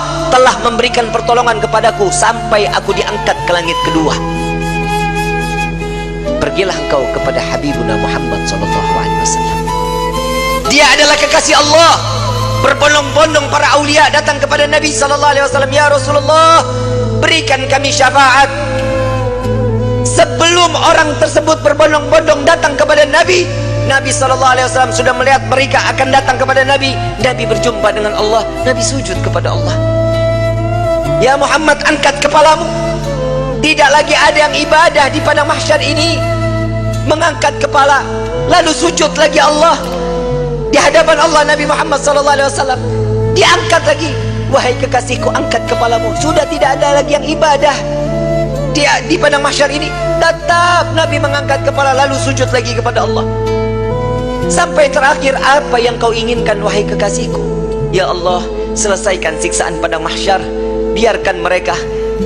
Allah telah memberikan pertolongan kepadaku sampai aku diangkat ke langit kedua. Pergilah engkau kepada Habibuna Muhammad SAW. Dia adalah kekasih Allah. Berbondong-bondong para aulia datang kepada Nabi SAW. Ya Rasulullah, berikan kami syafaat. Sebelum orang tersebut berbondong-bondong datang kepada Nabi, Nabi SAW sudah melihat mereka akan datang kepada Nabi. Nabi berjumpa dengan Allah. Nabi sujud kepada Allah. Ya Muhammad, angkat kepalamu. Tidak lagi ada yang ibadah di padang mahsyar ini. Mengangkat kepala lalu sujud lagi Allah di hadapan Allah. Nabi Muhammad SAW diangkat lagi. Wahai kekasihku, angkat kepalamu. Sudah tidak ada lagi yang ibadah di padang mahsyar ini. Tetap Nabi mengangkat kepala lalu sujud lagi kepada Allah. Sampai terakhir, apa yang kau inginkan wahai kekasihku? Ya Allah, selesaikan siksaan padang mahsyar. Biarkan mereka,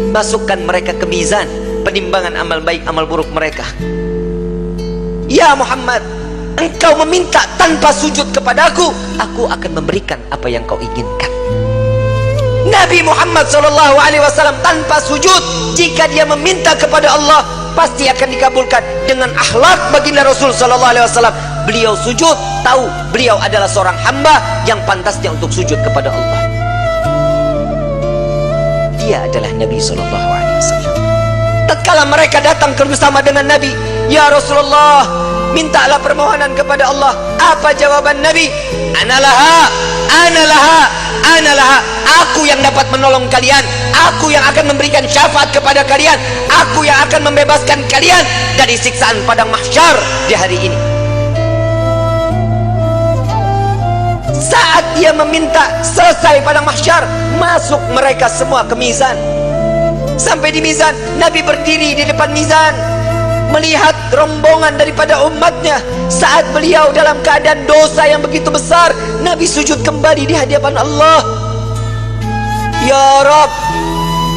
masukkan mereka ke mizan penimbangan amal baik amal buruk mereka. Ya Muhammad, engkau meminta tanpa sujud kepadaku, aku akan memberikan apa yang kau inginkan. Nabi Muhammad SAW tanpa sujud, jika dia meminta kepada Allah pasti akan dikabulkan. Dengan akhlak baginda Rasul SAW, beliau sujud, tahu beliau adalah seorang hamba yang pantasnya untuk sujud kepada Allah. Dia adalah Nabi SAW. Tatkala mereka datang bersama dengan Nabi, ya Rasulullah, mintalah permohonan kepada Allah. Apa jawaban Nabi? Analaha, analaha, analaha. Aku yang dapat menolong kalian. Aku yang akan memberikan syafaat kepada kalian. Aku yang akan membebaskan kalian dari siksaan padang mahsyar di hari ini. Saat dia meminta, selesai padang mahsyar, masuk mereka semua ke mizan. Sampai di mizan, Nabi berdiri di depan mizan, melihat rombongan daripada umatnya. Saat beliau dalam keadaan dosa yang begitu besar, Nabi sujud kembali di hadapan Allah. Ya Rabb,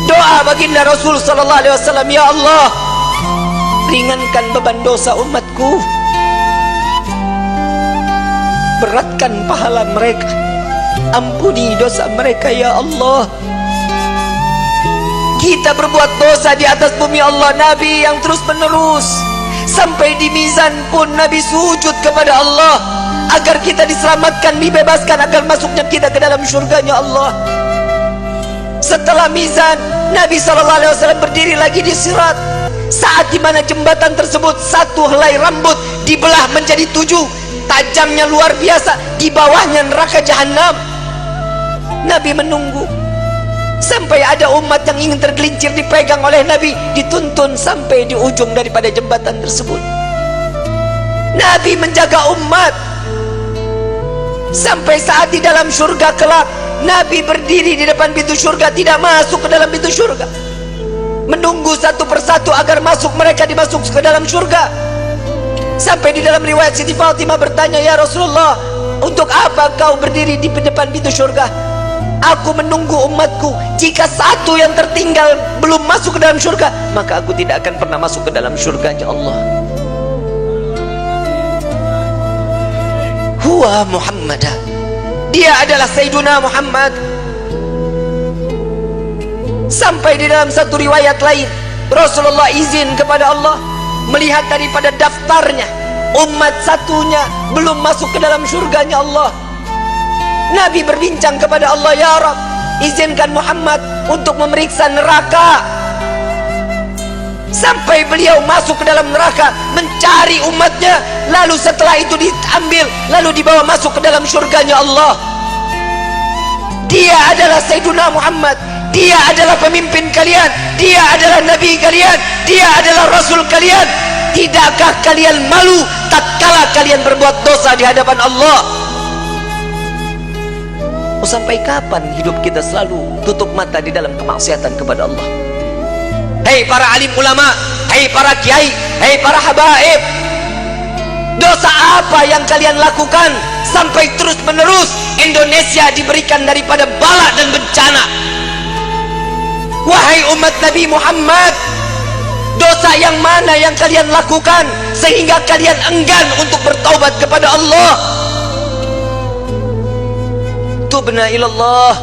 doa baginda Rasul SAW, ya Allah, ringankan beban dosa umatku, beratkan pahala mereka, ampuni dosa mereka ya Allah. Kita berbuat dosa di atas bumi Allah. Nabi yang terus menerus sampai di mizan pun Nabi sujud kepada Allah agar kita diselamatkan, dibebaskan, agar masuknya kita ke dalam surganya Allah. Setelah mizan, Nabi SAW berdiri lagi di sirat. Saat dimana jembatan tersebut, satu helai rambut dibelah menjadi 7, tajamnya luar biasa. Di bawahnya neraka jahanam. Nabi menunggu sampai ada umat yang ingin tergelincir, dipegang oleh Nabi, dituntun sampai di ujung daripada jembatan tersebut. Nabi menjaga umat sampai saat di dalam surga kelak, Nabi berdiri di depan pintu surga, tidak masuk ke dalam pintu surga, menunggu satu persatu agar masuk, mereka dimasuk ke dalam surga. Sampai di dalam riwayat Siti Fatimah bertanya, ya Rasulullah, untuk apa kau berdiri di depan pintu surga? Aku menunggu umatku. Jika satu yang tertinggal belum masuk ke dalam surga, maka aku tidak akan pernah masuk ke dalam surganya Allah. Huwa Muhammad, dia adalah Sayyiduna Muhammad. Sampai di dalam satu riwayat lain, Rasulullah izin kepada Allah melihat daripada daftarnya, umat satunya belum masuk ke dalam surganya Allah. Nabi berbincang kepada Allah, ya Rabb, izinkan Muhammad untuk memeriksa neraka. Sampai beliau masuk ke dalam neraka mencari umatnya, lalu setelah itu diambil, lalu dibawa masuk ke dalam surganya Allah. Dia adalah Sayyiduna Muhammad. Dia adalah pemimpin kalian. Dia adalah Nabi kalian. Dia adalah Rasul kalian. Tidakkah kalian malu tatkala kalian berbuat dosa di hadapan Allah? Sampai kapan hidup kita selalu tutup mata di dalam kemaksiatan kepada Allah? Hei para alim ulama, hei para kiai, hei para habaib, dosa apa yang kalian lakukan sampai terus menerus Indonesia diberikan daripada bala dan bencana? Wahai umat Nabi Muhammad, dosa yang mana yang kalian lakukan sehingga kalian enggan untuk bertaubat kepada Allah? Tubna ilallah